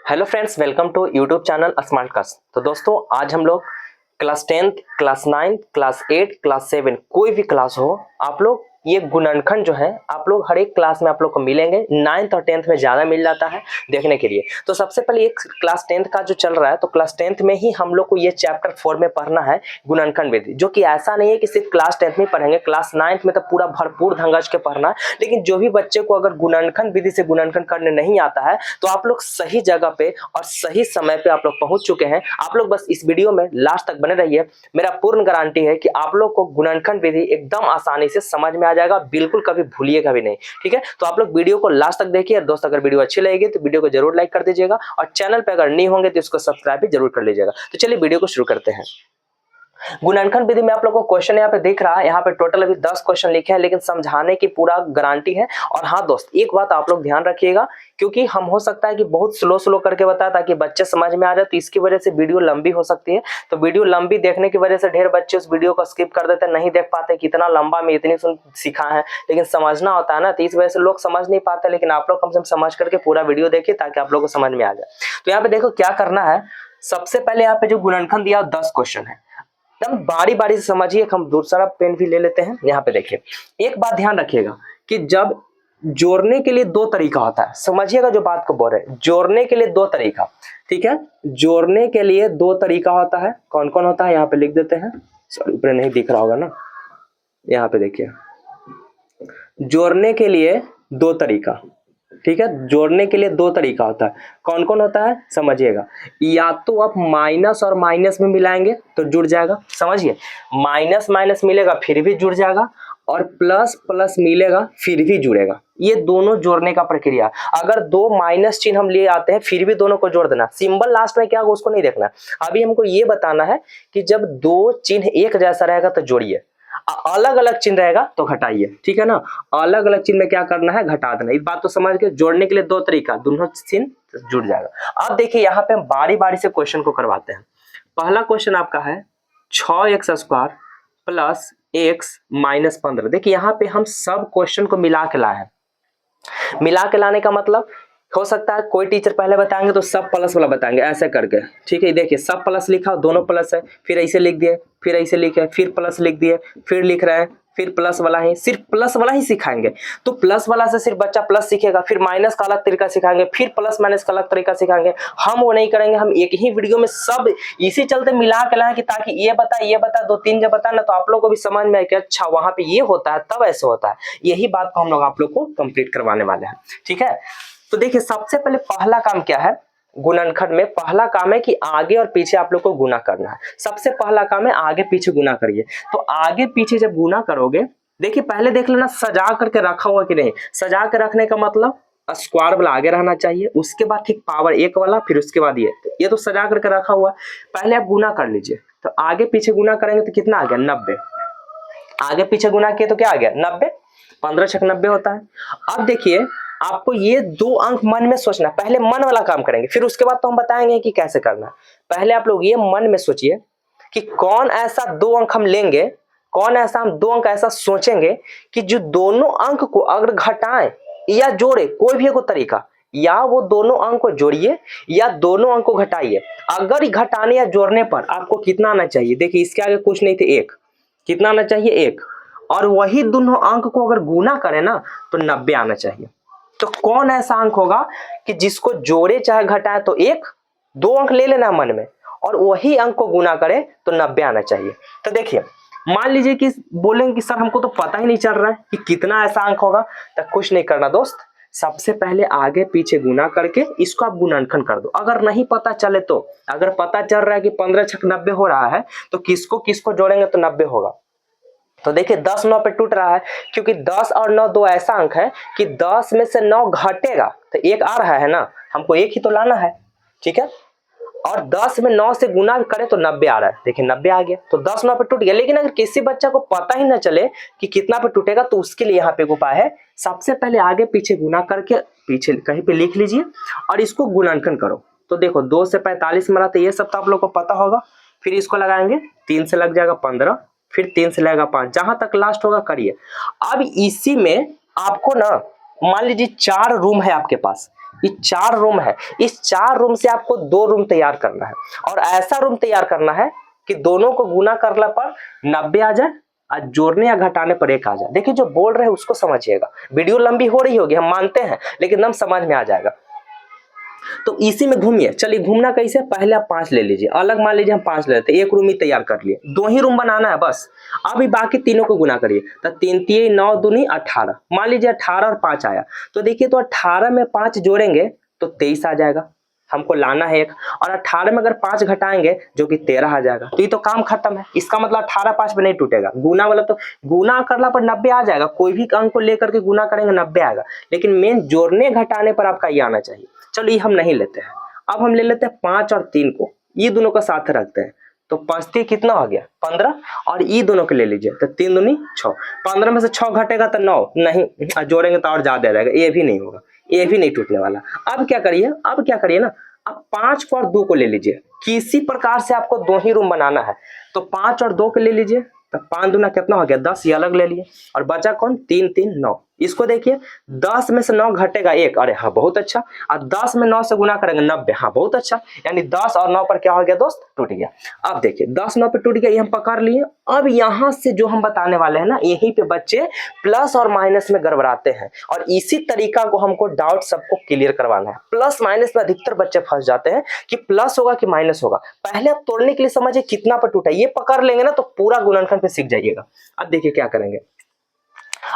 Hello friends, welcome to YouTube channel smart class. तो दोस्तों, आज हम लोग क्लास 10, क्लास 9, क्लास 8, क्लास 7 कोई भी क्लास हो, आप लोग ये गुणनखंड जो है आप लोग हर एक क्लास में आप लोग को मिलेंगे। 9th और 10th में ज़्यादा मिल जाता है देखने के लिए। तो सबसे पहले एक क्लास 10th का जो चल रहा है, तो क्लास 10th में ही हम लोग को ये चैप्टर 4 में पढ़ना है गुणनखंड विधि, जो कि ऐसा नहीं है कि सिर्फ क्लास 10th में पढ़ेंगे, क्लास 9th में तो पूरा भरपूर धंगज के पढ़ना है। लेकिन जो भी बच्चे को अगर गुणनखंड विधि से गुणनखंड करने नहीं आता है, तो आप लोग सही जगह पे और सही समय पे आप लोग पहुंच चुके हैं। आप लोग बस इस वीडियो में लास्ट तक बने रहिए। मेरा पूर्ण गारंटी है कि आप लोग को गुणनखंड विधि एकदम आसानी से समझ में आ जाएगा, बिल्कुल कभी भूलिएगा भी नहीं। ठीक है, तो आप लोग वीडियो को लास्ट तक देखिए। दोस्त, अगर वीडियो अच्छी लगेगी तो वीडियो को जरूर लाइक कर दीजिएगा, और चैनल पे अगर नहीं होंगे तो इसको सब्सक्राइब भी जरूर कर लीजिएगा। तो चलिए वीडियो को शुरू करते हैं। गुणनखंड विधि में आप लोगों को क्वेश्चन यहाँ पे दिख रहा है। यहाँ पे टोटल अभी 10 क्वेश्चन लिखे हैं, लेकिन समझाने की पूरा गारंटी है। और हाँ दोस्त, एक बात आप लोग ध्यान रखिएगा, क्योंकि हम हो सकता है कि बहुत स्लो करके बताए ताकि बच्चे समझ में आ जाए, तो इसकी वजह से वीडियो लंबी हो सकती है। तो वीडियो लंबी देखने की वजह से ढेर बच्चे उस वीडियो को स्किप कर देते हैं, नहीं देख पाते कितना लंबा में इतनी सीखा है, लेकिन समझना होता है ना, तो इस वजह से लोग समझ नहीं पाते। लेकिन आप लोग कम से कम समझ करके पूरा वीडियो देखिए ताकि आप लोग को समझ में आ जाए। तो यहाँ पे देखो क्या करना है। सबसे पहले यहाँ पे जो गुणनखंड दिया 10 क्वेश्चन है, एकदम बारी बारी से समझिए। हम दूसरा पेन भी ले लेते हैं। यहाँ पे देखिए, एक बात ध्यान रखिएगा कि जब जोड़ने के लिए दो तरीका होता है, समझिएगा जो बात को बोल रहे हैं। जोड़ने के लिए दो तरीका, ठीक है, जोड़ने के लिए दो तरीका होता है। कौन कौन होता है यहाँ पे लिख देते हैं। सॉरी, ऊपर नहीं दिख रहा होगा ना, यहाँ पे देखिए, जोड़ने के लिए दो तरीका, ठीक है, जोड़ने के लिए दो तरीका होता है। कौन कौन होता है समझिएगा। या तो आप माइनस और माइनस में मिलाएंगे तो जुड़ जाएगा, समझिए, माइनस माइनस मिलेगा फिर भी जुड़ जाएगा, और प्लस प्लस मिलेगा फिर भी जुड़ेगा। ये दोनों जोड़ने का प्रक्रिया। अगर दो माइनस चिन्ह हम ले आते हैं फिर भी दोनों को जोड़ देना, सिंबल लास्ट में क्या होगा उसको नहीं देखना। अभी हमको ये बताना है कि जब दो चिन्ह एक जैसा रहेगा तो जोड़िए, अलग अलग चिन्ह रहेगा तो घटाइए, ठीक है ना। अलग अलग चिन्ह में क्या करना है, घटा देना। इस बात तो समझ के जोड़ने के लिए दो तरीका, दोनों चिन्ह जुड़ जाएगा। अब देखिए यहाँ पे हम बारी बारी से क्वेश्चन को करवाते हैं। पहला क्वेश्चन आपका है 6x² प्लस x माइनस 15। देखिए यहाँ पे हम सब क्वेश्चन को मिला के लाए हैं। मिला के लाने का मतलब हो सकता है कोई टीचर पहले बताएंगे तो सब प्लस वाला बताएंगे ऐसे करके, ठीक है। देखिए सब प्लस लिखा, दोनों प्लस है, फिर ऐसे लिख दिए, फिर ऐसे लिखे, फिर प्लस लिख दिए, फिर लिख रहे हैं, फिर प्लस वाला ही, सिर्फ प्लस वाला ही सिखाएंगे। तो प्लस वाला से सिर्फ बच्चा प्लस सीखेगा, फिर माइनस का अलग तरीका सिखाएंगे, फिर प्लस माइनस का अलग तरीका सिखाएंगे। हम वो नहीं करेंगे, हम एक ही वीडियो में सब इसी चलते मिला के लाए कि ताकि ये बता दो तीन जब बता ना, तो आप लोग को भी समझ में आए कि अच्छा वहां पे ये होता है तब ऐसे होता है। यही बात को हम लोग आप लोग को कंप्लीट करवाने वाले हैं, ठीक है। तो देखिए सबसे पहले पहला काम क्या है गुणनखंड में, पहला काम है कि आगे और पीछे आप लोग को गुना करना है। सबसे पहला काम है आगे पीछे गुना करिए। तो आगे पीछे जब गुना करोगे, देखिए पहले देख लेना सजा करके रखा हुआ कि नहीं। सजा के रखने का मतलब स्क्वायर वाला आगे रहना चाहिए, उसके बाद ठीक पावर एक वाला, फिर उसके बाद ये तो सजा करके रखा हुआ। पहले आप गुना कर लीजिए। तो आगे पीछे गुना करेंगे तो कितना आ गया, 90। आगे पीछे गुना किए तो क्या आ गया, 90। 15 छक 90 होता है। अब देखिए आपको ये दो अंक मन में सोचना, पहले मन वाला काम करेंगे, फिर उसके बाद तो हम बताएंगे कि कैसे करना है। पहले आप लोग ये मन में सोचिए कि कौन ऐसा दो अंक हम लेंगे, कौन ऐसा हम दो अंक ऐसा सोचेंगे कि जो दोनों अंक को अगर घटाएं या जोड़े, कोई भी एक तरीका, या वो दोनों अंक को जोड़िए या दोनों अंक को घटाइए। अगर घटाने या जोड़ने पर आपको कितना आना चाहिए, देखिए इसके आगे कुछ नहीं थे, एक, कितना आना चाहिए, एक, और वही दोनों अंक को अगर गुना करें ना तो 90 आना चाहिए। तो कौन ऐसा अंक होगा कि जिसको जोड़े चाहे घटाए तो एक, दो अंक ले लेना मन में, और वही अंक को गुना करे तो 90 आना चाहिए। तो देखिए मान लीजिए कि बोलेंगे कि सर हमको तो पता ही नहीं चल रहा है कि कितना ऐसा अंक होगा, तो कुछ नहीं करना दोस्त, सबसे पहले आगे पीछे गुना करके इसको आप गुणनखंड कर दो। अगर नहीं पता चले तो, अगर पता चल रहा है कि 15 छक 90 हो रहा है तो किसको किसको जोड़ेंगे तो 90 होगा। तो देखिए 10 9 पे टूट रहा है, क्योंकि 10 और 9 दो ऐसा अंक है कि 10 में से 9 घटेगा तो एक आ रहा है ना, हमको एक ही तो लाना है, ठीक है। और 10 में 9 से गुना करें तो 90 आ रहा है, देखिए 90 आ गया। तो 10 9 पे टूट गया। लेकिन अगर किसी बच्चा को पता ही ना चले कि कितना पे टूटेगा, तो उसके लिए यहाँ पे एक उपाय है। सबसे पहले आगे पीछे गुना करके पीछे कहीं पे लिख लीजिए और इसको गुणनखंड करो। तो देखो 2 से 45 मिला, तो ये सब तो आप लोग को पता होगा। फिर इसको लगाएंगे, 3 से लग जाएगा 15, फिर 3 से लगेगा 5, जहां तक लास्ट होगा करिए। अब इसी में आपको ना मान लीजिए 4 रूम है आपके पास, ये 4 रूम है, इस 4 रूम से आपको 2 रूम तैयार करना है और ऐसा रूम तैयार करना है कि दोनों को गुना करने पर 90 आ जाए और जोड़ने या घटाने पर 1 आ जाए। देखिए जो बोल रहे हैं उसको समझिएगा, वीडियो लंबी हो रही होगी हम मानते हैं, लेकिन एकदम समझ में आ जाएगा। तो इसी में घूमिए, चलिए घूमना कैसे, पहले आप 5 ले लीजिए, अलग मान लीजिए हम 5 ले लेते, 1 रूम ही तैयार कर लिए, 2 ही रूम बनाना है बस। अभी बाकी तीनों को गुना करिए, तो 3 3 9 दूनी 18, मान लीजिए 18 और 5 आया, तो देखिए तो 18 में 5 जोड़ेंगे तो 23 आ जाएगा, हमको लाना है 1, और 18 में अगर 5 घटाएंगे जो कि 13 आ जाएगा, तो ये तो काम खत्म है। इसका मतलब 18 5 में नहीं टूटेगा, गुना वाला तो गुना करना पर 90 आ जाएगा, कोई भी अंक को लेकर के गुना करेंगे 90 आएगा, लेकिन मेन जोड़ने घटाने पर आपका ये आना चाहिए। चलो ये हम नहीं लेते हैं, अब हम ले लेते हैं 5 और 3 को, ये दोनों का साथ रखते हैं, तो 5 3 कितना हो गया 15, और ये दोनों के ले लीजिए, तो 3 दूनी 6, 15 में से 6 घटेगा तो 9, नहीं जोड़ेंगे तो और ज्यादा रहेगा, ये भी नहीं होगा, ये भी नहीं टूटने वाला। अब क्या करिए ना, अब 5 को और 2 को ले लीजिए, किसी प्रकार से आपको 2 ही रूम बनाना है, तो 5 और 2 को ले लीजिए, तो 5 दूना कितना हो गया 10, ये अलग ले लिए, और बचा कौन 3 3 9, इसको देखिए 10 में से 9 घटेगा 1, अरे हाँ बहुत अच्छा, और 10 में 9 से गुना करेंगे 90, हाँ बहुत अच्छा, यानी 10 और 9 पर क्या हो गया दोस्त, टूट गया। अब देखिए 10 9 पे टूट गया, ये हम पकड़ लिए। अब यहां से जो हम बताने वाले हैं ना, यहीं पे बच्चे प्लस और माइनस में गड़बड़ाते हैं, और इसी तरीका को हमको डाउट सबको क्लियर करवाना है। प्लस माइनस में अधिकतर बच्चे फंस जाते हैं कि प्लस होगा कि माइनस होगा, पहले आप तोड़ने के लिए समझिए कितना पर टूटा, ये पकड़ लेंगे ना तो पूरा गुणनखंड पे सीख जाइएगा। अब देखिए क्या करेंगे,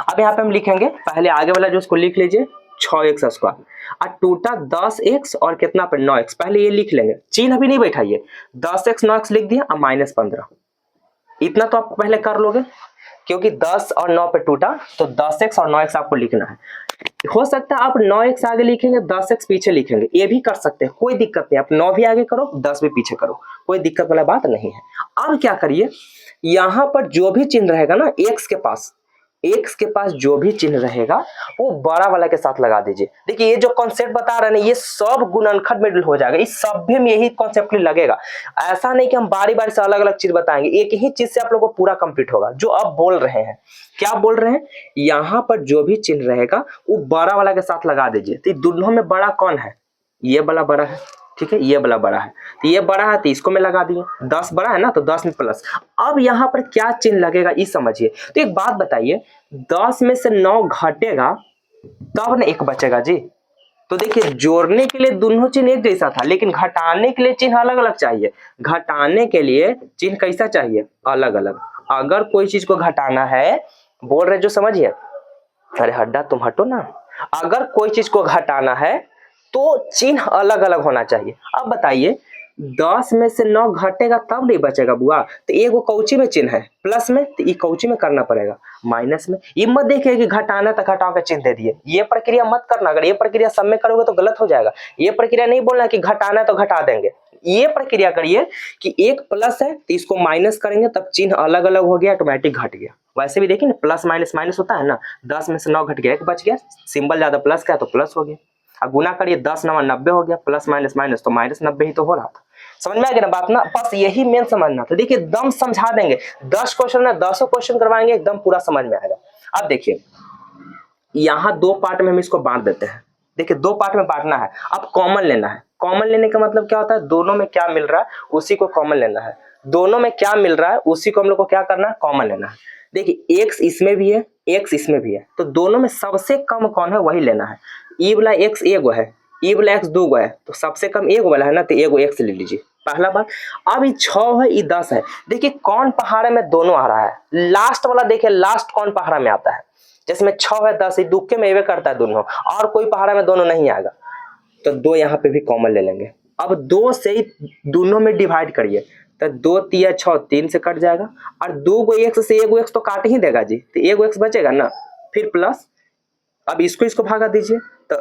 अब यहाँ पे हम लिखेंगे, पहले आगे वाला जो उसको लिख लीजिए 6x स्क्वायर, और टूटा 10x और कितना पे 9x, पहले ये लिख लेंगे, चिन्ह भी नहीं बैठाइए, 10x 9x लिख दिया, अब -15, इतना तो आप पहले कर लोगे, क्योंकि 10 और 9 पे टूटा तो 10x और 9x आपको लिखना है। हो सकता है आप 9x आगे लिखेंगे 10x पीछे लिखेंगे, ये भी कर सकते हैं, कोई दिक्कत नहीं, आप 9 भी आगे करो 10 भी पीछे करो, कोई दिक्कत वाला बात नहीं है। अब क्या करिए, यहां पर जो भी चिन्ह रहेगा ना x के पास जो भी चिन्ह रहेगा वो बड़ा वाला के साथ लगा दीजिए। देखिए ये जो कॉन्सेप्ट बता रहे हैं ना, ये सब गुणनखंड में हो जाएगा, इस सभी में यही कॉन्सेप्ट लगेगा, ऐसा नहीं कि हम बारी बारी से अलग अलग चीज बताएंगे, एक ही चीज से आप लोगों को पूरा कंप्लीट होगा। जो आप बोल रहे हैं, क्या बोल रहे हैं, यहां पर जो भी चिन्ह रहेगा वो बड़ा वाला के साथ लगा दीजिए। तो दोनों में बड़ा कौन है, ये वाला बड़ा है, ठीक है, ये वाला बड़ा है, तो ये बड़ा है तो इसको मैं लगा दिया, 10 बड़ा है ना तो 10 में प्लस। अब यहाँ पर क्या चिन्ह लगेगा ये समझिए। तो एक बात बताइए, 10 में से 9 घटेगा तब ना 1 बचेगा जी। तो देखिए जोड़ने के लिए दोनों चिन्ह एक जैसा था, लेकिन घटाने के लिए चिन्ह अलग अलग चाहिए, घटाने के लिए चिन्ह कैसा चाहिए, अलग अलग। अगर कोई चीज को घटाना है, बोल रहे जो समझिए, अरे हड्डा तुम हटो ना, अगर कोई चीज को घटाना है तो चिन्ह अलग अलग होना चाहिए। अब बताइए 10 में से 9 घटेगा तब नहीं बचेगा बुआ, तो एक वो कौची में चिन्ह है प्लस में, तो ये कौची में करना पड़ेगा माइनस में। ये मत देखिए कि घटाना तो घटाओ का चिन्ह दे दिए, ये प्रक्रिया मत करना, अगर ये प्रक्रिया सब में करोगे तो गलत हो जाएगा। ये प्रक्रिया नहीं बोलना कि घटाना तो घटा देंगे, ये प्रक्रिया करिए कि एक प्लस है तो इसको माइनस करेंगे तब चिन्ह अलग अलग हो गया, ऑटोमेटिक घट गया। वैसे भी देखिए ना प्लस माइनस माइनस होता है ना, 10 में से 9 घट गया 1 बच गया, सिंबल ज्यादा प्लस का है तो प्लस हो गया। अब गुना करिए 10 9 90 हो गया, प्लस माइनस माइनस तो -90 ही तो हो रहा था। समझ में आ गया ना बात ना, बस यही मेन समझना था। देखिए एकदम समझा देंगे, 10 क्वेश्चन है 10 क्वेश्चन करवाएंगे, एकदम पूरा समझ में आएगा। अब देखिए यहाँ 2 पार्ट में हम इसको बांट देते हैं। देखिए 2 पार्ट में बांटना है, अब कॉमन लेना है। कॉमन लेने का मतलब क्या होता है, दोनों में क्या मिल रहा है उसी को कॉमन लेना है, दोनों में क्या मिल रहा है उसी को हम लोग को क्या करना है, कॉमन लेना है। देखिए x इसमें भी है x इसमें भी है, तो दोनों में सबसे कम कौन है वही लेना है। ई वाला x एगो है, ई वाला x 2 गो है, तो सबसे कम एगो वाला है ना, तो एगो x ले लीजिए, पहला बात। अब ये 6 है, ये 10 है, देखिए कौन पहाड़े में दोनों आ रहा है, लास्ट वाला देखिए लास्ट कौन पहाड़ा में आता है, जिसमें 6 है 10 दुक्के में एवे करता है दोनों, और कोई पहाड़ा में दोनों नहीं आएगा, तो 2 यहाँ पे भी कॉमन ले लेंगे। अब 2 से ही दोनों में डिवाइड करिए, तो 2 3 6 3 से कट जाएगा, और 2 गो x से एगो x तो काट ही देगा जी, तो एगो x बचेगा ना, फिर प्लस। अब इसको भागा दीजिए, तो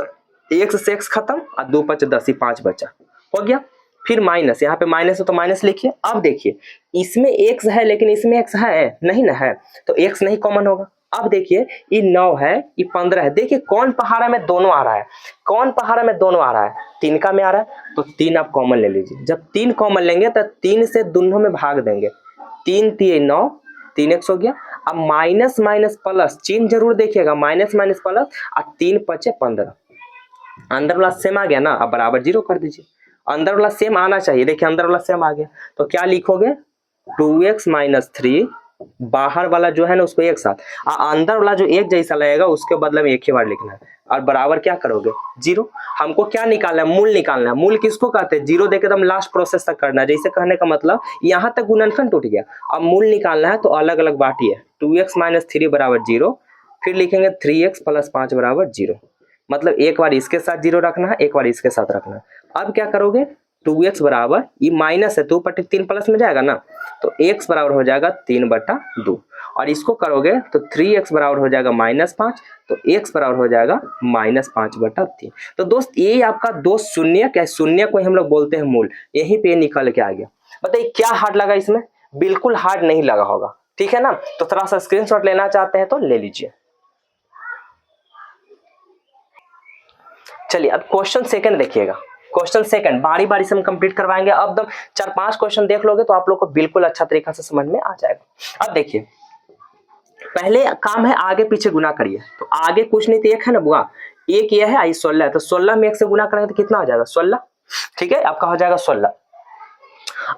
x से x खत्म, और 2 5 10 ही 5 बचा, हो गया। फिर माइनस, यहाँ पे माइनस है तो माइनस लिखिए। अब देखिए इसमें x है लेकिन इसमें x है नहीं ना है, तो x नहीं कॉमन होगा। अब देखिए ये 9 है, ये 15 है, देखिए कौन पहाड़ा में दोनों आ रहा है, कौन पहाड़ा में दोनों आ रहा है, 3 का में आ रहा है, तो 3 आप कॉमन ले लीजिए। जब 3 कॉमन लेंगे तो 3 से दोनों में भाग देंगे, 3 3 9, 3x हो गया। अब माइनस माइनस प्लस, चिन्ह जरूर देखिएगा, माइनस माइनस प्लस, और 3 5 15, अंदर वाला सेम आ गया ना, अब बराबर 0 कर दीजिए। अंदर वाला सेम आना चाहिए, देखिए अंदर वाला सेम आ गया, तो क्या लिखोगे 2x माइनस 3, बाहर वाला जो है ना उसको एक साथ, अंदर वाला जो एक जैसा लगेगा उसके बदले में एक ही बार लिखना है, और बराबर क्या करोगे 0। हमको क्या निकालना है, मूल निकालना है। मूल किसको कहते हैं, 0 देके एकदम लास्ट प्रोसेस तक करना है। जैसे कहने का मतलब यहाँ तक गुणनखंड टूट गया, अब मूल निकालना है तो अलग अलग बांटिए। 2x माइनस 3 बराबर 0, फिर लिखेंगे 3x प्लस 5 बराबर 0, मतलब एक बार इसके साथ 0 रखना है, एक बार इसके साथ रखना है। अब क्या करोगे 2x बराबर, ये माइनस है 2/3 प्लस में जाएगा ना, तो x बराबर हो जाएगा 3/2, और इसको करोगे तो 3x बराबर हो जाएगा -5, तो x बराबर हो जाएगा -5/3। तो दोस्त ये आपका दो शून्य, क्या शून्य को हम लोग बोलते हैं मूल, यहीं पे निकल के आ गया। बताइए क्या हार्ड लगा इसमें, बिल्कुल हार्ड नहीं लगा होगा, ठीक है ना। तो थोड़ा सा स्क्रीनशॉट लेना चाहते हैं तो ले लीजिए। चलिए अब क्वेश्चन सेकंड देखिएगा, क्वेश्चन सेकंड बारी बारी से हम कंप्लीट करवाएंगे। अब 4-5 क्वेश्चन देख लोगे तो आप लोग को बिल्कुल अच्छा तरीका से समझ में आ जाएगा। अब देखिए पहले काम है आगे पीछे गुना करिए, तो आगे कुछ नहीं तो एक है ना बुआ, एक ये है, आई 16 है, तो 16 में 1 से गुना करेंगे तो कितना हो जाएगा 16, ठीक है आपका हो जाएगा 16।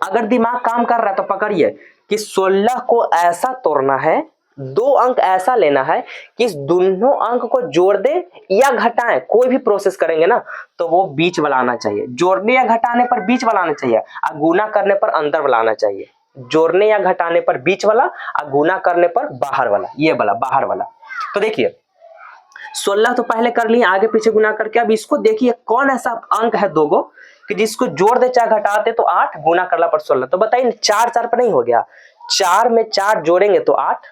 अगर दिमाग काम कर रहा है तो पकड़िए कि 16 को ऐसा तोड़ना है, 2 अंक ऐसा लेना है कि इस दोनों अंक को जोड़ दे या घटाएं, कोई भी प्रोसेस करेंगे ना तो वो बीच वाला आना चाहिए। जोड़ने या घटाने पर बीच वाला आना चाहिए, और गुना करने पर अंदर वाला आना चाहिए। जोड़ने या घटाने पर बीच वाला, और गुना करने पर बाहर वाला, ये वाला बाहर वाला। तो देखिए 16 तो पहले कर लिए आगे पीछे गुना करके, अब इसको देखिए कौन ऐसा अंक है दो गो कि जिसको जोड़ दे चाहे घटाते तो 8, गुना करला पर 16। तो बताइए 4 4 पर नहीं हो गया, 4 में 4 जोड़ेंगे तो 8,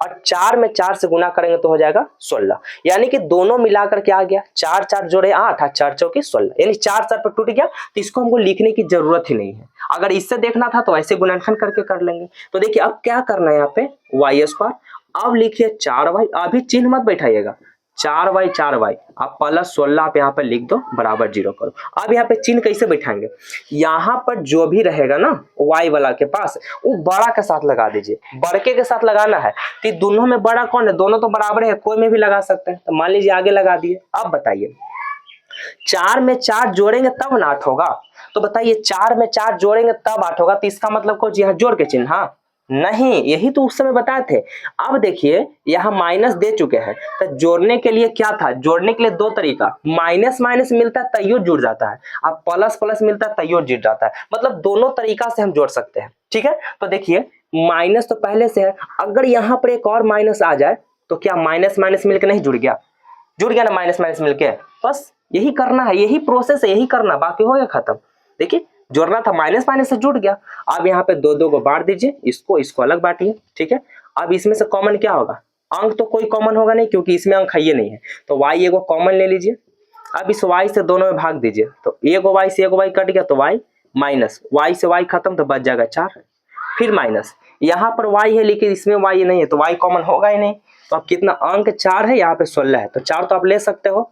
और 4 में 4 से गुना करेंगे तो हो जाएगा 16। यानी कि दोनों मिलाकर क्या आ गया, 4 4 जोड़े 8, 8 4 चौके 16, यानी 4 4 पर टूट गया। तो इसको हमको लिखने की जरूरत ही नहीं है, अगर इससे देखना था तो ऐसे गुणनखंड करके कर लेंगे। तो देखिए अब क्या करना है, यहाँ पे y², अब लिखिए 4y, अभी चिन्ह मत बैठाइएगा, 4y आप प्लस 16 आप यहाँ पे लिख दो, बराबर 0 करो। अब यहाँ पे चिन्ह कैसे बैठाएंगे, यहाँ पर जो भी रहेगा ना y वाला के पास, वो बड़ा के साथ लगा दीजिए, बड़के के साथ लगाना है। तो दोनों में बड़ा कौन है, दोनों तो बराबर है, कोई में भी लगा सकते हैं। तो मान लीजिए आगे लगा दिए। अब बताइए 4 में 4 जोड़ेंगे तब ना 8 होगा, तो बताइए 4 में 4 जोड़ेंगे तब 8 होगा, तो इसका मतलब को जी हाँ जोड़ के चिन्ह, हाँ नहीं, यही तो उस समय बताए थे। अब देखिए यहाँ माइनस दे चुके हैं, तो जोड़ने के लिए क्या था, जोड़ने के लिए 2 तरीका, माइनस माइनस मिलता है तैयो जुड़ जाता है, अब प्लस प्लस मिलता है तैयो जुड़ जाता है, मतलब दोनों तरीका से हम जोड़ सकते हैं, ठीक है। तो देखिए माइनस तो पहले से है, अगर यहाँ पर एक और माइनस आ जाए तो क्या माइनस माइनस मिलकर नहीं जुड़ गया, जुड़ गया ना माइनस माइनस मिलके। बस यही करना है, यही प्रोसेस है, यही करना, बाकी हो गया खत्म। देखिए जोड़ना था, माइनस माइनस से जुड़ गया। अब यहाँ पे 2 2 को बांट दीजिए, इसको अलग बांटिए, ठीक है। अब इसमें से कॉमन क्या होगा, अंक तो कोई कॉमन होगा नहीं क्योंकि इसमें अंक है ही नहीं है, तो y एगो कॉमन ले लीजिए। अब इस y से दोनों में भाग दीजिए, तो एगो y से एगो y कट गया तो y माइनस, y से y खत्म तो बच जाएगा 4, फिर माइनस, यहाँ पर y है लेकिन इसमें y नहीं है तो y कॉमन होगा ही नहीं। तो अब कितना अंक 4 है, यहाँ पे 16 है, तो 4 तो आप ले सकते हो।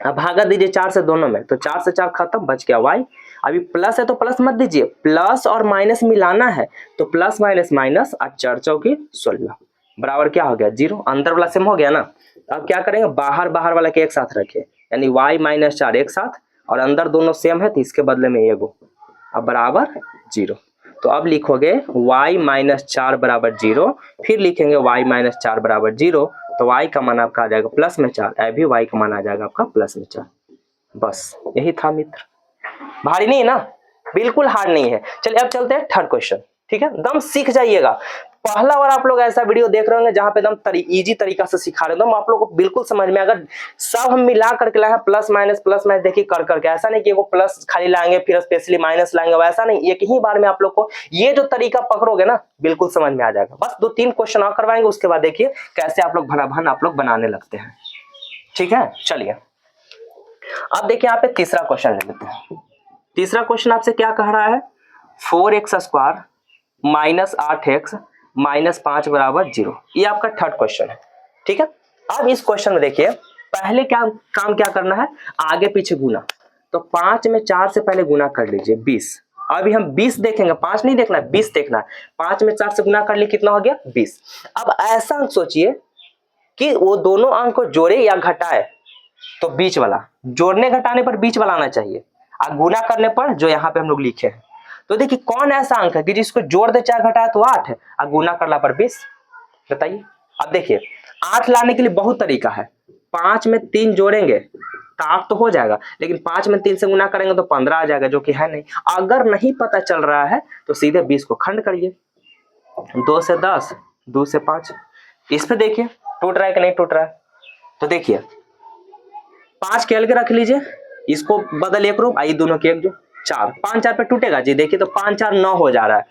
अब भागा दीजिए 4 से दोनों में, तो 4 से 4 खत्म, बच गया y। अभी प्लस है तो प्लस मत दीजिए, प्लस और माइनस मिलाना है, तो प्लस माइनस माइनस, 4 चौके 16 बराबर क्या हो गया 0, अंदर वाला सेम हो गया ना। अब क्या करेंगे, बाहर बाहर वाला के एक साथ रखे, यानी y माइनस 4 एक साथ, और अंदर दोनों सेम है तो इसके बदले में एगो, अब बराबर 0। तो अब लिखोगे y माइनस 4 बराबर 0, फिर लिखेंगे y माइनस 4 बराबर 0, तो y का मान आपका आ जाएगा प्लस में 4, अभी y का मान आ जाएगा आपका प्लस में 4। बस यही था मित्र, भारी नहीं है ना, बिल्कुल हार्ड नहीं है। चलिए अब चलते हैं थर्ड क्वेश्चन, ठीक है, दम सीख जाइएगा। पहला बार आप लोग ऐसा वीडियो देख रहे होंगे जहां पे एकदम इजी तरीका से सिखा रहे हैं, आप लोग को बिल्कुल समझ में, अगर सब हम मिला करके लाए प्लस माइनस देखिए कर करके, ऐसा नहीं कि वो प्लस खाली लाएंगे फिर स्पेशली माइनस लाएंगे, वैसा नहीं, एक ही बार में आप लोग को ये जो तरीका पकड़ोगे ना बिल्कुल समझ में आ जाएगा। बस 2-3 क्वेश्चन और करवाएंगे, उसके बाद देखिए कैसे आप लोग भनाभन आप लोग बनाने लगते हैं, ठीक है। चलिए अब देखिए यहाँ पे तीसरा क्वेश्चन ले लेते हैं। तीसरा क्वेश्चन आपसे क्या कह रहा है, 4x² माइनस 8x माइनस 5 बराबर 0, ये आपका थर्ड क्वेश्चन है, ठीक है। अब इस क्वेश्चन में देखिए पहले क्या काम क्या करना है, आगे पीछे गुना, तो 5 में 4 से पहले गुना कर लीजिए 20। अभी हम 20 देखेंगे, 5 नहीं देखना है 20 देखना है। 5 में 4 से गुना कर लिए कितना हो गया 20। अब ऐसा सोचिए कि वो दोनों अंक को जोड़े या घटाए, तो बीच वाला, जोड़ने घटाने पर बीच वाला आना चाहिए, और गुना करने पर जो यहाँ पे हम लोग लिखे हैं। तो देखिए कौन ऐसा अंक है कि जिसको जोड़ दे चाहे घटाए तो 8 है, और गुना करना पर 20, बताइए। अब देखिए 8 लाने के लिए बहुत तरीका है। 5 में 3 जोड़ेंगे तो 8 तो हो जाएगा, लेकिन 5 में 3 से गुना करेंगे तो 15 आ जाएगा, जो कि है नहीं। अगर नहीं पता चल रहा है तो सीधे 20 को खंड करिए, 2 से 10, 2 से 5। इस पे देखिए टूट रहा है कि नहीं टूट रहा है। तो देखिए 5 के अलग रख लीजिए, इसको बदल एक रूप, आई दोनों के एक जो 4, 5 4 पे टूटेगा जी, देखिए तो 5 4 9 हो जा रहा है,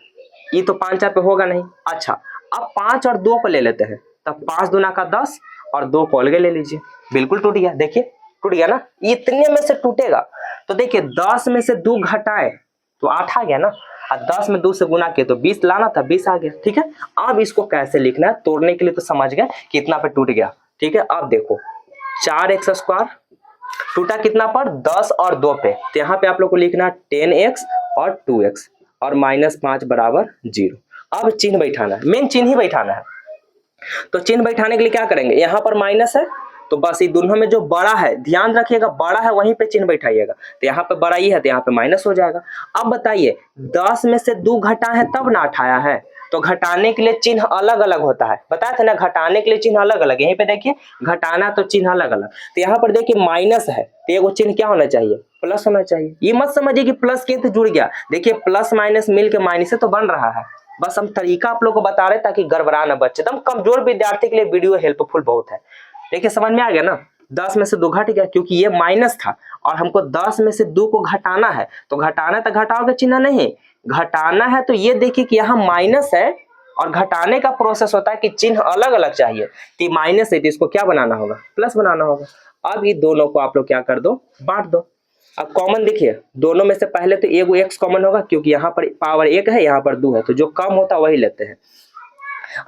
ये तो 5 4 पे होगा नहीं। अच्छा अब 5 और 2 को ले लेते हैं, तब 5 दूना का 10 और 2 को अलग ले लीजिए, बिल्कुल टूट गया, देखिए टूट गया ना, इतने में से टूटेगा। तो देखिए 10 में से 2 घटाए तो 8 आ गया ना, और 10 में 2 से गुना किए तो 20 लाना था, 20 आ गया, ठीक है। अब इसको कैसे लिखना है, तोड़ने के लिए तो समझ गए कितना पे टूट गया, ठीक है। अब देखो 4x² टूटा कितना पर, 10 और 2 पे, तो यहाँ पे आप लोग को लिखना 10x और 2x और -5 बराबर 0। अब चिन्ह बैठाना है, मेन चिन्ह ही बैठाना है। तो चिन्ह बैठाने के लिए क्या करेंगे, यहाँ पर माइनस है तो बस ये दोनों में जो बड़ा है, ध्यान रखिएगा बड़ा है वहीं पे चिन्ह बैठाइएगा, तो यहाँ पे बड़ा ही है तो यहाँ पे माइनस हो जाएगा। अब बताइए 10 में से 2 घटा है तब ना उठाया है, तो घटाने के लिए चिन्ह अलग अलग होता है, बताया था ना, घटाने के लिए चिन्ह अलग अलग, यहीं पे देखिए घटाना तो चिन्ह अलग अलग। तो यहाँ पर देखिए माइनस है तो ये चिन्ह क्या होना चाहिए, प्लस होना चाहिए। ये मत समझिए कि प्लस के तो जुड़ गया, देखिए प्लस माइनस मिल के माइनस से तो बन रहा है, बस हम तरीका आप लोग को बता रहे ताकि गड़बड़ा ना बच्चे, एकदम कमजोर विद्यार्थी के लिए वीडियो हेल्पफुल बहुत है। देखिए समझ में आ गया ना, 10 में से 2 घट गया क्योंकि ये माइनस था और हमको 10 में से 2 को घटाना है, तो घटाना तो घटाओ का चिन्ह नहीं, घटाना है तो ये देखिए कि यहाँ माइनस है और घटाने का प्रोसेस होता है कि चिन्ह अलग अलग चाहिए, तो माइनस है तो इसको क्या बनाना होगा, प्लस बनाना होगा। अब ये दोनों को आप लोग क्या कर दो, बांट दो। अब कॉमन देखिए दोनों में से पहले तो एगो x कॉमन होगा क्योंकि यहाँ पर पावर 1 है यहाँ पर 2 है, तो जो कम होता है वही लेते हैं।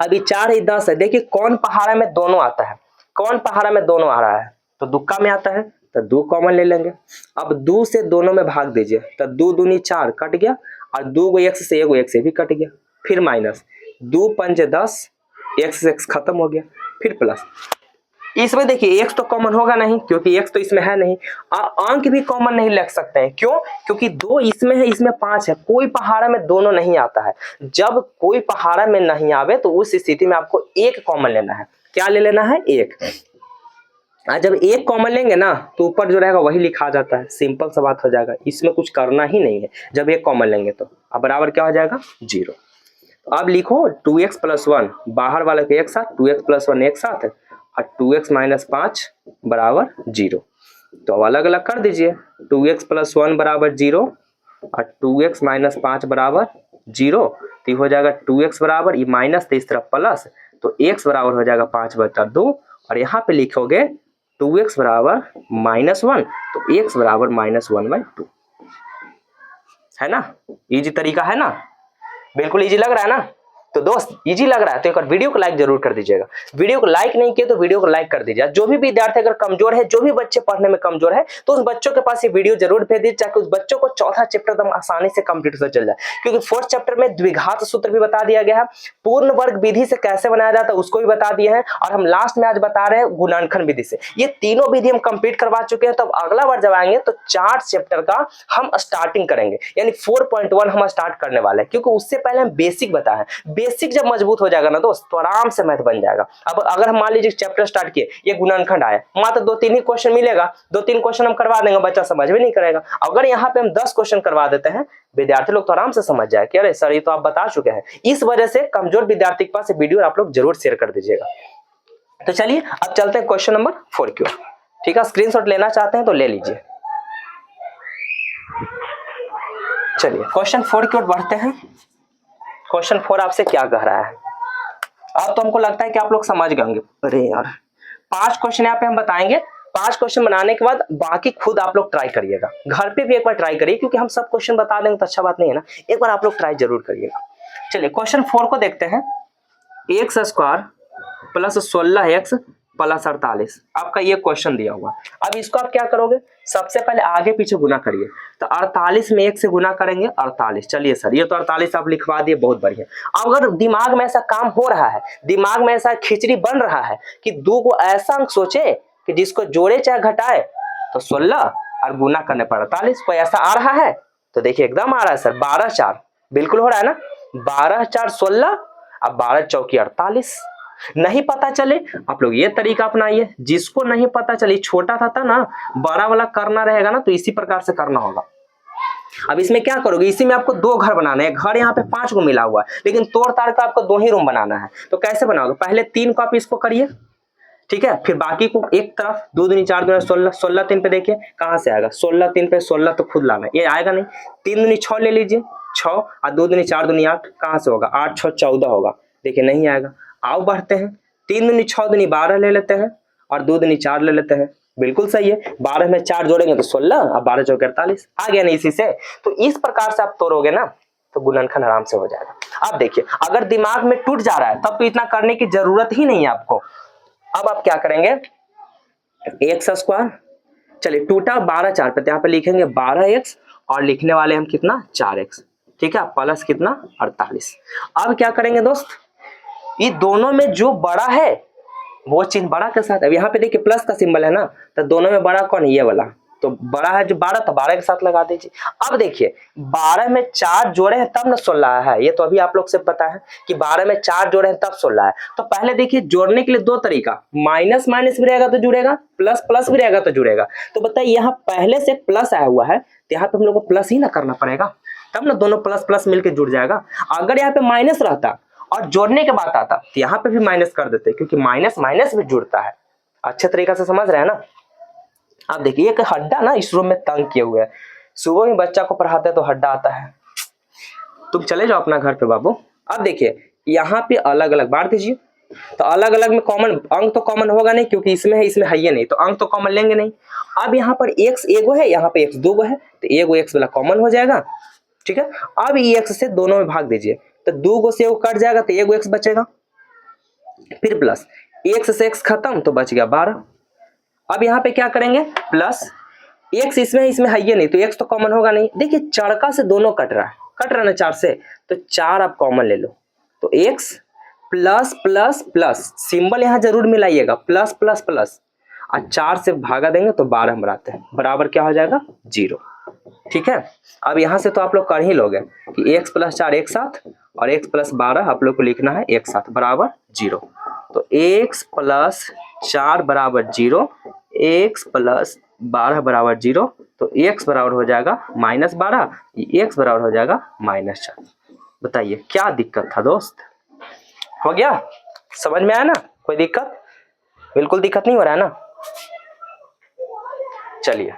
अभी 4 है 10 है, देखिए कौन पहाड़ा में दोनों आता है, कौन पहाड़ा में दोनों आ रहा है, तो दुक्का में आता है तो 2 कॉमन ले लेंगे। अब 2 से दोनों में भाग दीजिए तो 2 दूनी 4 कट गया और 2 को x से 1 से भी कट गया, फिर माइनस 2 पंजे 10, x से x खत्म हो गया, फिर प्लस। इसमें देखिए x तो कॉमन होगा नहीं क्योंकि x तो इसमें है नहीं, अंक भी कॉमन नहीं लग सकते हैं, क्यों, क्योंकि 2 इसमें है इसमें 5 है, कोई पहाड़ा में दोनों नहीं आता है। जब कोई पहाड़ा में नहीं आवे तो उस स्थिति में आपको 1 कॉमन लेना है, क्या ले लेना है 1। जब 1 कॉमन लेंगे ना तो ऊपर जो रहेगा वही लिखा जाता है, सिंपल सा बात हो जाएगा, इसमें कुछ करना ही नहीं है। जब 1 कॉमन लेंगे तो अब बराबर क्या हो जाएगा 0। अब लिखो 2x + 1, बाहर वाले के एक साथ, 2x + 1 एक साथ है और 2x - 5 बराबर 0। तो अब अलग अलग कर दीजिए, 2x + 1 बराबर 0 और 2x - 5 बराबर 0, तो हो जाएगा 2x बराबर, ये माइनस तो इस तरफ प्लस, तो x बराबर हो जाएगा 5/2 और यहाँ पे लिखोगे 2x बराबर -1, तो x बराबर -1/2, है ना। इजी तरीका है ना, बिल्कुल इजी लग रहा है ना। तो दोस्त इजी लग रहा है तो एक बार वीडियो को लाइक जरूर कर दीजिएगा, वीडियो को लाइक नहीं किए तो वीडियो को लाइक कर दीजिएगा। जो भी विद्यार्थी अगर कमजोर है, जो भी बच्चे पढ़ने में कमजोर है, तो उस बच्चों के पास ये वीडियो जरूर भेज दीजिए ताकि उस बच्चों को चौथा चैप्टर एकदम आसानी से कंप्लीट होता चल जाए। क्योंकि 4th चैप्टर में द्विघात सूत्र भी बता दिया गया है, पूर्ण वर्ग विधि से कैसे बनाया जाता है उसको भी बता दिए हैं, और हम लास्ट में आज बता रहे हैं गुणनखंड विधि से। ये तीनों विधि हम कंप्लीट करवा चुके हैं। तो अगला बार जब आएंगे तो 4 चैप्टर का हम स्टार्टिंग करेंगे, यानी 4.1 हम स्टार्ट करने वाले हैं, क्योंकि उससे पहले हम बेसिक बताए हैं। बेसिक जब मजबूत हो जाएगा ना दोस्त तो आराम से मैथ बन जाएगा। अब अगर हम मान लीजिए चैप्टर स्टार्ट किए, ये गुणनखंड आया, मात्र 2-3 ही क्वेश्चन मिलेगा, 2-3 क्वेश्चन हम करवा देंगे, बच्चा समझ भी नहीं करेगा। अगर यहाँ पे हम 10 क्वेश्चन करवा देते हैं, विद्यार्थी लोग तो आराम से समझ जाए कि अरे सर ये तो आप बता चुके हैं। इस वजह से कमजोर विद्यार्थी के पास वीडियो आप लोग जरूर शेयर कर दीजिएगा। तो चलिए अब चलते हैं क्वेश्चन नंबर 4 की ओर, ठीक है। स्क्रीनशॉट लेना चाहते हैं तो ले लीजिए। चलिए क्वेश्चन 4 की ओर बढ़ते हैं। क्वेश्चन 4 आपसे क्या कह रहा है, अब तो हमको लगता है कि आप लोग समझ गए होंगे। अरे यार 5 क्वेश्चन यहाँ पे हम बताएंगे, 5 क्वेश्चन बनाने के बाद बाकी खुद आप लोग ट्राई करिएगा, घर पे भी एक बार ट्राई करिए, क्योंकि हम सब क्वेश्चन बता देंगे तो अच्छा बात नहीं है ना, एक बार आप लोग ट्राई जरूर करिएगा। चलिए क्वेश्चन 4 को देखते हैं। x² + 16x + 48 आपका ये क्वेश्चन दिया हुआ। अब इसको आप क्या करोगे, सबसे पहले आगे पीछे गुना करिए। तो 48 में 1 से गुना करेंगे 48। चलिए सर ये तो 48 आप लिखवा दिए, बहुत बढ़िया। अब अगर दिमाग में ऐसा काम हो रहा है, दिमाग में ऐसा खिचड़ी बन रहा है कि 2 को ऐसा अंक सोचे कि जिसको जोड़े चाहे घटाए तो 16 और गुना करने पर 48। कोई ऐसा आ रहा है तो देखिए एकदम आ रहा है सर, 12 4 बिल्कुल हो रहा है ना, 12 4 16 अब 12 चौकी 48। नहीं पता चले आप लोग ये तरीका अपनाइए, जिसको नहीं पता चले छोटा था ना, बड़ा वाला करना रहेगा ना तो इसी प्रकार से करना होगा। अब इसमें क्या करोगे, इसी में आपको 2 घर बनाना है, घर यहाँ पे 5 को मिला हुआ है लेकिन तोड़ ताड़ का आपको 2 ही रूम बनाना है। तो कैसे बनाओगे, पहले 3 कॉपी इसको करिए, ठीक है, फिर बाकी को एक तरफ 2 दूनी 4 दूनी 16, 16 3 पे देखिए कहां से आएगा, 16 3 पे 16 तो खुद लाना है, ये आएगा नहीं। 3 दूनी 6 ले लीजिए, 6 और 2 दूनी 4 दूनी 8, कहां से होगा, 8 6 14 होगा, देखिए नहीं आएगा। आओ बढ़ते हैं, 3 दूनी 6 दूनी 12 ले लेते हैं और 2 दूनी 4 ले लेते हैं, बिल्कुल सही है। 12 में 4 जोड़ेंगे तो 16 और 12 चौके 48 आ गया ना इसी से। तो इस प्रकार से आप तोड़ोगे ना तो गुणनखंड आराम से हो जाएगा। अब देखिए अगर दिमाग में टूट जा रहा है तब तो इतना करने की जरूरत ही नहीं है आपको। अब आप क्या करेंगे, एक्स स्क्वायर, चलिए टूटा 12 4 पे, यहाँ पे लिखेंगे 12x और लिखने वाले हम कितना 4x, ठीक है, प्लस कितना 48। अब क्या करेंगे दोस्त, ये दोनों में जो बड़ा है वो चिन्ह बड़ा के साथ, अब यहाँ पे देखिए प्लस का सिंबल है ना, तो दोनों में बड़ा कौन है, ये वाला, तो बड़ा है जो 12 तो 12 के साथ लगा दीजिए। अब देखिए 12 में 4 जोड़े हैं तब ना 16 है, ये तो अभी आप लोग से पता है कि 12 में 4 जोड़े हैं तब 16 है। तो पहले देखिए जोड़ने के लिए 2 तरीका, माइनस माइनस भी रहेगा तो जुड़ेगा, प्लस प्लस भी रहेगा तो जुड़ेगा। तो बताइए यहाँ पहले से प्लस आया हुआ है तो यहाँ पे हम लोग को प्लस ही ना करना पड़ेगा, तब ना दोनों प्लस प्लस मिलकर जुड़ जाएगा। अगर यहाँ पे माइनस रहता और जोड़ने के बाद आता तो यहाँ पे भी माइनस कर देते, क्योंकि माइनस माइनस भी जुड़ता है। अच्छे तरीके से समझ रहे हैं ना। आप देखिए एक हड्डा ना इस रूम में तंग किए हुए है, सुबह में बच्चा को पढ़ाते हैं तो हड्डा आता है, तुम चले जाओ अपना घर पे बाबू। अब देखिए यहाँ पे अलग अलग बांट दीजिए, तो अलग अलग में कॉमन अंक तो कॉमन होगा नहीं क्योंकि इसमें है इसमें है ये नहीं, तो अंक तो कॉमन लेंगे नहीं। अब यहाँ पर x एगो है, यहाँ पे x दूगो है, तो एगो x वाला कॉमन हो जाएगा, ठीक है। अब x से दोनों में भाग दीजिए, तो 2 से एगो कट जाएगा तो एगो x बचेगा, फिर प्लस x से x खत्म तो बच गया 12। अब यहाँ पे क्या करेंगे, प्लस x इसमें है ये नहीं, तो x तो कॉमन होगा नहीं। देखिए चड़का से दोनों कट रहा है ना 4 से, तो 4 आप कॉमन ले लो, तो x plus plus plus symbol यहाँ जरूर मिलाइएगा, प्लस प्लस प्लस, और 4 से भागा देंगे तो 12 हम बनाते हैं, बराबर क्या हो जाएगा 0, ठीक है। अब यहाँ से तो आप लोग कर ही लोगे कि x प्लस 4 एक साथ और x प्लस 12 आप लोग को लिखना है एक साथ बराबर 0। तो x प्लस 4 बराबर 0, x प्लस 12 बराबर 0, तो x बराबर हो जाएगा -12, x बराबर हो जाएगा -4। बताइए क्या दिक्कत था दोस्त, हो गया, समझ में आया ना, कोई दिक्कत, बिल्कुल दिक्कत नहीं हो रहा है ना। चलिए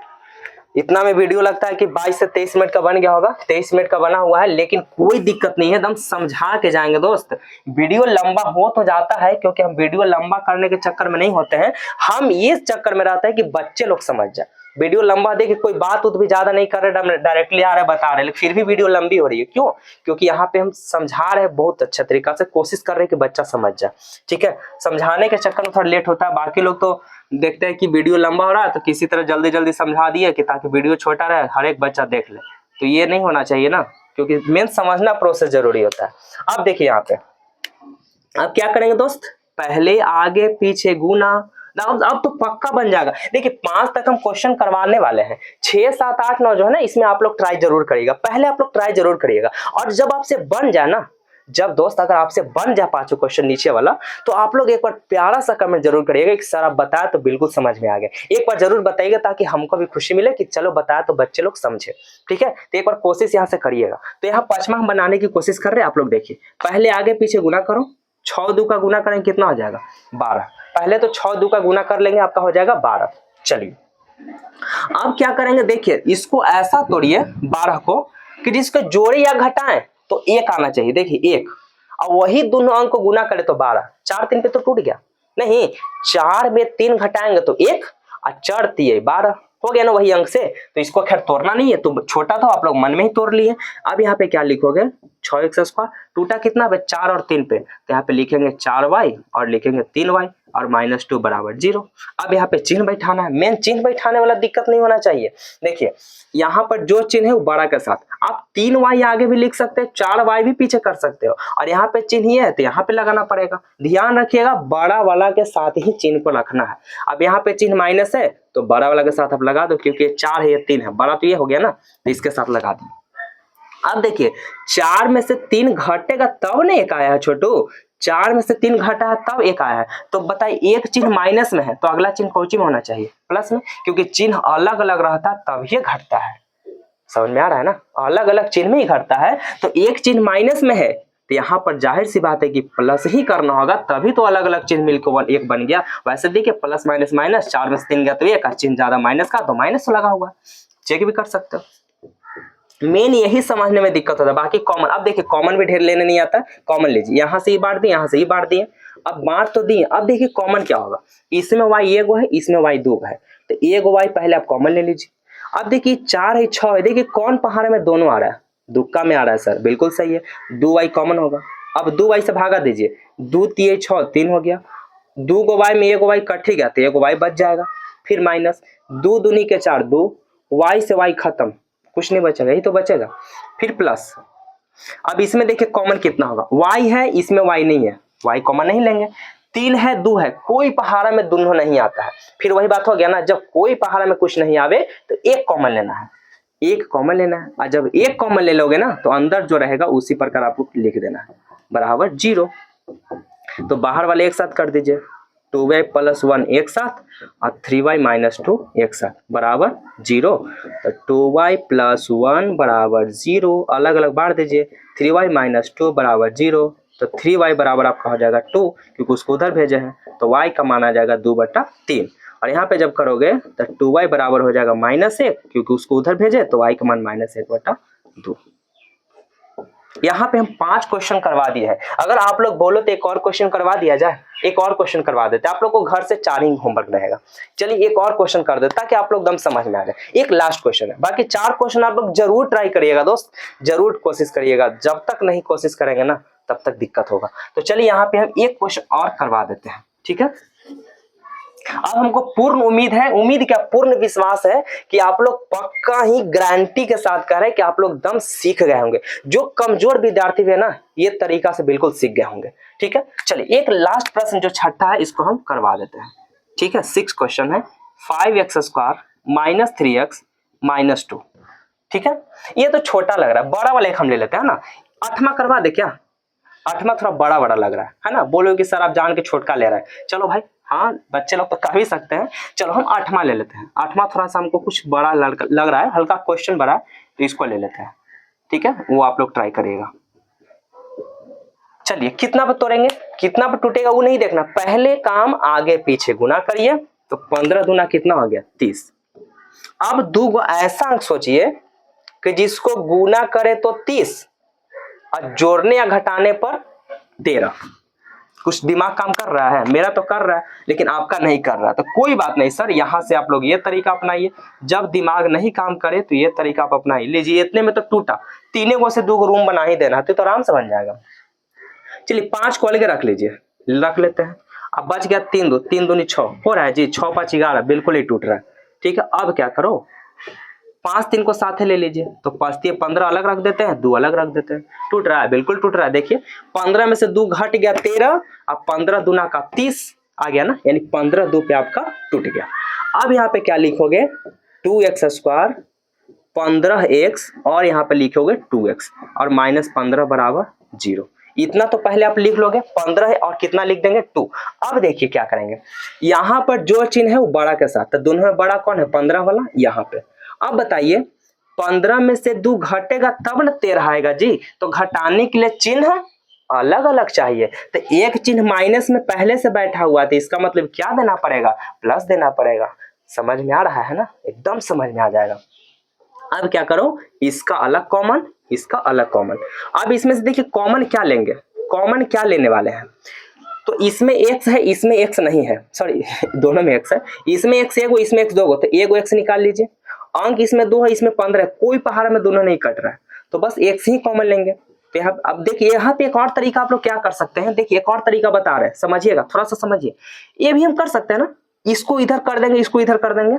इतना में वीडियो लगता है कि 22 से 23 मिनट का बन गया होगा, 23 मिनट का बना हुआ है, लेकिन कोई दिक्कत नहीं है, एकदम समझा के जाएंगे दोस्त। वीडियो लंबा हो तो जाता है क्योंकि हम वीडियो लंबा करने के चक्कर में नहीं होते हैं, हम ये चक्कर में रहता है कि बच्चे लोग समझ जाए। वीडियो लंबा देखिए कोई बात भी ज्यादा नहीं कर रहे, डायरेक्टली आ रहे बता रहे, लेकिन फिर भी वीडियो लंबी हो रही है, क्यों, क्योंकि यहाँ पे हम समझा रहे हैं बहुत अच्छा तरीका से, कोशिश कर रहे हैं कि बच्चा समझ जाए, ठीक है। समझाने के चक्कर में थोड़ा लेट होता है, बाकी लोग तो देखते हैं कि वीडियो लंबा हो रहा है तो किसी तरह जल्दी जल्दी समझा दिए कि ताकि वीडियो छोटा रहे, हर एक बच्चा देख ले, तो ये नहीं होना चाहिए ना, क्योंकि मेन समझना प्रोसेस जरूरी होता है। अब देखिए यहाँ पे अब क्या करेंगे दोस्त, पहले आगे पीछे गुना, अब तो पक्का बन जाएगा। देखिए 5 तक हम क्वेश्चन करवाने वाले हैं, 6 7 8 9 जो है ना, इसमें आप लोग ट्राई जरूर करिएगा, पहले आप लोग ट्राई जरूर करिएगा, और जब आपसे बन जाए ना, जब दोस्त अगर आपसे बन जाए 5 क्वेश्चन नीचे वाला, तो आप लोग एक बार प्यारा सा कमेंट जरूर करिएगा कि सर आप बताया तो बिल्कुल समझ में आ गया, एक बार जरूर बताइएगा ताकि हमको भी खुशी मिले कि चलो बताया तो बच्चे लोग समझे, ठीक है। तो एक बार कोशिश यहाँ से करिएगा। तो यहाँ 5वां हम बनाने की कोशिश कर रहे हैं, आप लोग देखिए, पहले आगे पीछे गुना करो, 6 2 का गुना करें कितना हो जाएगा 12, पहले तो 6 2 का गुना कर लेंगे, आपका हो जाएगा 12। चलिए अब क्या करेंगे, देखिए इसको ऐसा तोड़िए 12 को कि जिसको जोड़े या घटाएं तो 1 आना चाहिए, देखिए 1, और वही दोनों अंक को गुना करे तो 12, 4 3 पे तो टूट गया, नहीं 4 में 3 घटाएंगे तो 1 और 4 3 12 हो गया ना वही अंक से। तो इसको खैर तोड़ना नहीं है, तो छोटा था आप लोग मन में ही तोड़ लिए। अब यहाँ पे क्या लिखोगे, 6x स्क्वायर टूटा कितना पे 4 और 3 पे, तो यहाँ पे लिखेंगे 4y और लिखेंगे 3y, और -2 बराबर 0। अब यहाँ पे चिन्ह बैठाना है, मेन चिन्ह बैठाने वाला दिक्कत नहीं होना चाहिए। देखिए यहाँ पर जो चिन्ह है वो बड़ा के साथ, आप 3y आगे भी लिख सकते हैं, 4y भी पीछे कर सकते हो, और यहाँ पे चिन्ह ये है तो यहाँ पे लगाना पड़ेगा। ध्यान रखिएगा बड़ा वाला के साथ ही चिन्ह को रखना है। अब यहाँ पे चिन्ह माइनस है तो बड़ा वाला के साथ आप लगा दो, क्योंकि 4 है, ये 3 है, बड़ा तो ये हो गया ना, तो इसके साथ लगा दी। अब देखिए 4 में से 3 घटेगा तब ना एक आया है छोटू, 4 में से 3 घटा है तब एक आया है। तो बताइए एक चिन्ह माइनस में है तो अगला चिन्ह कौन में होना चाहिए? प्लस में, क्योंकि चिन्ह अलग अलग रहता तब ये घटता है। समझ में आ रहा है ना, अलग अलग चिन्ह में ही घटता है। तो एक चिन्ह माइनस में है तो यहाँ पर जाहिर सी बात है कि प्लस ही करना होगा, तभी तो अलग अलग चिन्ह मिलकर एक बन गया। वैसे देखिए प्लस माइनस माइनस, 4 में से 3 गया तो एक, चिन्ह ज्यादा माइनस का तो माइनस लगा हुआ, चेक भी कर सकते हो। मेन यही समझने में दिक्कत होता है, बाकी कॉमन। अब देखिए कॉमन भी ढेर लेने नहीं आता, कॉमन लीजिए, यहाँ से ही बांट दिए, यहाँ से ही बांट दिए, अब बांट तो दिए। अब देखिए कॉमन क्या होगा, इसमें y एगो है, इसमें y दो है, तो एगो y पहले आप कॉमन ले लीजिए। अब देखिए 4 है 6 है, देखिए कौन पहाड़ में दोनों आ रहा है, दुक्का में आ रहा है सर, बिल्कुल सही है, 2y कॉमन होगा। अब 2y से भागा दीजिए, 2 3 6 3 हो गया, 2 गो y में एगो y कट ही गया तो एगो y बच जाएगा, फिर माइनस 2 दूनी के 4 2, y से y खत्म, कुछ नहीं बचेगा, यही तो बचेगा, फिर प्लस। अब इसमें देखिए कॉमन कितना होगा, y है, इसमें y नहीं है, y कॉमन नहीं लेंगे, 3 है 2 है, कोई पहाड़ा में दोनों नहीं आता है, फिर वही बात हो गया ना, जब कोई पहाड़ा में कुछ नहीं आवे तो एक कॉमन लेना है, एक कॉमन लेना है, और जब एक कॉमन ले लोगे ना तो अंदर जो रहेगा उसी प्रकार आपको लिख देना है, बराबर 0। तो बाहर वाले एक साथ कर दीजिए, 2y + 1 एक साथ और 3y - 2 एक साथ बराबर 0। तो 2y + 1 बराबर 0, अलग अलग बांट दीजिए, 3y - 2 बराबर 0, तो 3y बराबर आपका हो जाएगा 2, क्योंकि उसको उधर भेजे हैं, तो y का मान आ जाएगा 2/3। और यहाँ पे जब करोगे तो 2y बराबर हो जाएगा -1, क्योंकि उसको उधर भेजे तो y का मान -1/2। यहाँ पे हम 5 क्वेश्चन करवा दिए हैं। अगर आप लोग बोलो तो एक और क्वेश्चन करवा दिया जाए, एक और क्वेश्चन करवा देते, आप लोग को घर से 4 ही होमवर्क रहेगा। चलिए एक और क्वेश्चन कर देते ताकि आप लोग दम समझ में आ जाए। एक लास्ट क्वेश्चन है, बाकी 4 क्वेश्चन आप लोग जरूर ट्राई करिएगा दोस्त, जरूर कोशिश करिएगा, जब तक नहीं कोशिश करेंगे ना तब तक दिक्कत होगा। तो चलिए यहाँ पे हम एक क्वेश्चन और करवा देते हैं, ठीक है। अब हमको पूर्ण उम्मीद है, उम्मीद क्या पूर्ण विश्वास है कि आप लोग पक्का ही गारंटी के साथ कह रहे हैं कि आप लोग दम सीख गए होंगे। जो कमजोर विद्यार्थी है ना ये तरीका से बिल्कुल सीख गए होंगे, ठीक है। चलिए एक लास्ट प्रश्न जो छठा है इसको हम करवा देते हैं, ठीक है। 6 क्वेश्चन है, 5x² - 3x - 2, ठीक है। ये तो छोटा लग रहा है, बड़ा वाला एक हम ले लेते हैं ना। 8वां करवा दे क्या, 8वां थोड़ा बड़ा बड़ा लग रहा है ना, बोलोगे कि सर आप जान के छोटका ले रहा है, चलो भाई हाँ बच्चे लोग तो कर भी सकते हैं, चलो हम 8वां ले लेते हैं। 8वां थोड़ा सा हमको कुछ बड़ा लग रहा है, हल्का क्वेश्चन बड़ा है, तो इसको ले लेते हैं, ठीक है। वो आप लोग ट्राई करिएगा। चलिए कितना पर तोड़ेंगे, कितना पर टूटेगा वो नहीं देखना, पहले काम आगे पीछे गुना करिए, तो 15 दूना कितना हो गया 30। अब 2 ऐसा अंक सोचिए कि जिसको गुना करे तो 30 और जोड़ने या घटाने पर 13। कुछ दिमाग काम कर रहा है, मेरा तो कर रहा है लेकिन आपका नहीं कर रहा, तो कोई बात नहीं सर, यहाँ से आप लोग ये तरीका अपनाइए, जब दिमाग नहीं काम करे तो ये तरीका आप अपनाइए। लीजिए इतने में तो टूटा, 3 गो से 2 गो रूम बना ही देना तो आराम से बन जाएगा। चलिए 5 खोल के रख लीजिए, रख लेते हैं। अब बच गया 3 दूनी 6 हो रहा है जी, 6 5 11 बिल्कुल ही टूट रहा है, ठीक है। अब क्या करो, 5 3 को साथ ले लीजिए, तो 5 3 15 अलग रख देते हैं, 2 अलग रख देते हैं, टूट रहा है बिल्कुल टूट रहा है। देखिए 15 में से 2 घट गया 13, अब 15 दूना का 30 आ गया ना, यानी 15 2 पे आपका टूट गया। अब यहाँ पे क्या लिखोगे, 2x² 15x और यहाँ पे लिखोगे 2x और -15 बराबर 0। इतना तो पहले आप लिख लोगे, 15 और कितना लिख देंगे 2। अब देखिए क्या करेंगे, यहाँ पर जो चिन्ह है वो बड़ा के साथ, तो दोनों में बड़ा कौन है 15 वाला यहाँ पे। अब बताइए 15 में से 2 घटेगा तब ना 13 आएगा जी, तो घटाने के लिए चिन्ह अलग अलग चाहिए, तो एक चिन्ह माइनस में पहले से बैठा हुआ था, इसका मतलब क्या देना पड़ेगा, प्लस देना पड़ेगा। समझ में आ रहा है ना, एकदम समझ में आ जाएगा। अब क्या करो, इसका अलग कॉमन, इसका अलग कॉमन। अब इसमें से देखिए कॉमन क्या लेंगे, कॉमन क्या लेने वाले हैं, तो इसमें x है, इसमें x नहीं है, सॉरी दोनों में x है, इसमें x एगो, इसमें x 2 गो, तो एगो x निकाल लीजिए। अंक इसमें 2 है, इसमें 15 है, कोई पहाड़ में दोनों नहीं कट रहा है, तो बस x ही कॉमन लेंगे, तो यहाँ अब देखिए यहाँ पे एक और तरीका आप लोग क्या कर सकते हैं, देखिए एक और तरीका बता रहे हैं, समझिएगा थोड़ा सा समझिए। ये भी हम कर सकते हैं ना, इसको इधर कर देंगे, इसको इधर कर देंगे,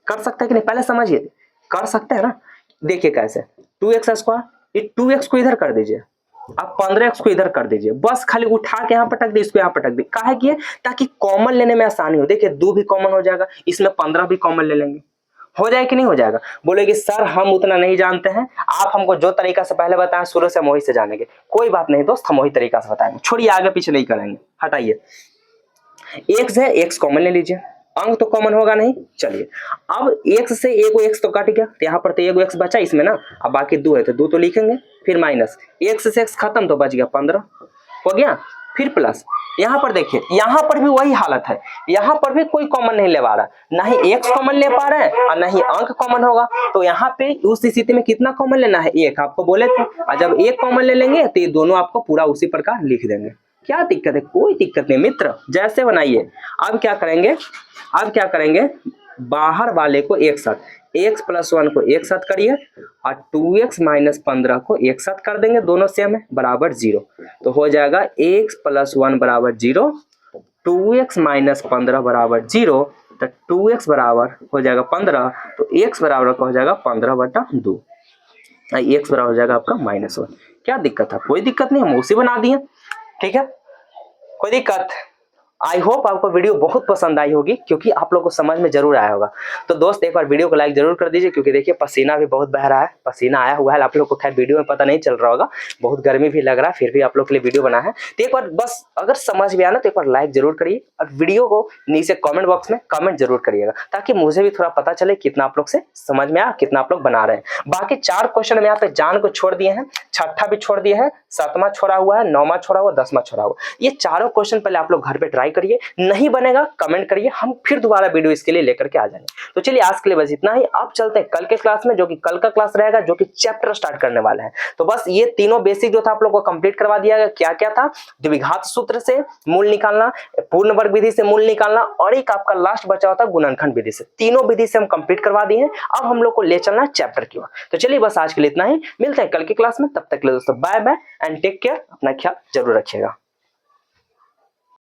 कर सकते हैं कि नहीं, पहले समझिए, कर सकते हैं ना। देखिए कैसे, 2x स्क्वायर, ये 2x को इधर कर दीजिए, आप 15x को इधर कर दीजिए, बस खाली उठा के यहाँ पटक दी, इसको यहाँ पटक दी, काहे किए, ताकि कॉमन लेने में आसानी हो। देखिए 2 भी कॉमन हो जाएगा, इसमें 15 भी कॉमन ले लेंगे, हो जाए कि नहीं हो जाएगा। बोलेगी सर हम उतना नहीं जानते हैं, आप हमको जो तरीका से पहले बताएं शुरू से हम वही से जानेंगे। कोई बात नहीं दोस्त, हम वही तरीका से बताएंगे, छोड़िए आगे पीछे नहीं करेंगे, हटाइए। x है, x कॉमन ले लीजिए, अंक तो कॉमन होगा नहीं। चलिए अब x से एगो x तो कट गया, तो यहाँ पर तो एगो x बचा इसमें ना, अब बाकी 2 है तो 2 तो लिखेंगे, फिर माइनस x से x खत्म तो बच गया 15 हो गया, फिर प्लस। यहाँ पर देखिए, यहाँ पर भी वही हालत है, यहाँ पर भी कोई कॉमन नहीं ले पा रहा, ना ही x कॉमन ले पा रहे हैं और ना ही अंक कॉमन होगा। तो यहाँ पे उस स्थिति में कितना कॉमन लेना है, 1 आपको बोले थे, और जब 1 कॉमन ले लेंगे तो ये दोनों आपको पूरा उसी प्रकार लिख देंगे। क्या दिक्कत है, कोई दिक्कत नहीं मित्र, जैसे बनाइए। अब क्या करेंगे, बाहर वाले को एक साथ, x + 1 को एक साथ करिए और 2x - 15 को एक साथ कर देंगे, दोनों सेम है, बराबर 0। तो हो जाएगा x + 1 बराबर 0, 2x - 15 बराबर 0, तो 2x बराबर हो जाएगा 15, तो x बराबर हो जाएगा 15/2, x बराबर हो जाएगा आपका -1। क्या दिक्कत है, कोई दिक्कत नहीं, हम उसी बना दिए, ठीक है, कोई दिक्कत। आई होप आपको वीडियो बहुत पसंद आई होगी, क्योंकि आप लोगों को समझ में जरूर आया होगा। तो दोस्त एक बार वीडियो को लाइक जरूर कर दीजिए, क्योंकि देखिए पसीना भी बहुत बह रहा है, पसीना आया हुआ है, आप लोग को खैर वीडियो में पता नहीं चल रहा होगा, बहुत गर्मी भी लग रहा है, फिर भी आप लोग के लिए वीडियो बना है। तो एक बार बस अगर समझ में आना तो एक बार लाइक जरूर करिए, और वीडियो को नीचे कॉमेंट बॉक्स में कमेंट जरूर करिएगा, ताकि मुझे भी थोड़ा पता चले कितना आप लोग से समझ में आया, कितना आप लोग बना रहे हैं। बाकी 4 क्वेश्चन में यहाँ पे जान को छोड़ दिए हैं, छठा भी छोड़ दिया है, 7वां छोड़ा हुआ है, 9वां छोड़ा हुआ, 10वां छोड़ा हुआ। ये चारों क्वेश्चन पहले आप लोग घर पे ट्राई करिए, नहीं बनेगा कमेंट करिए, हम फिर दोबारा वीडियो इसके लिए लेकर के आ जाएंगे। तो चलिए आज के लिए बस इतना ही, अब चलते हैं कल के क्लास में, जो कि कल का क्लास रहेगा, जो कि चैप्टर स्टार्ट करने वाले हैं। तो बस ये तीनों बेसिक जो था आप लोग को कंप्लीट करवा दिया गया। क्या क्या था, द्विघात सूत्र से मूल निकालना, पूर्ण वर्ग विधि से मूल निकालना, और एक आपका लास्ट बचा हुआ था गुणनखंड विधि से। तीनों विधि से हम कंप्लीट करवा दिए हैं, अब हम लोग को ले चलना है चैप्टर की ओर। तो चलिए बस आज के लिए इतना ही, मिलते हैं कल की क्लास में, तब तक के लिए दोस्तों bye bye and take care, अपना ख्याल जरूर रखिएगा।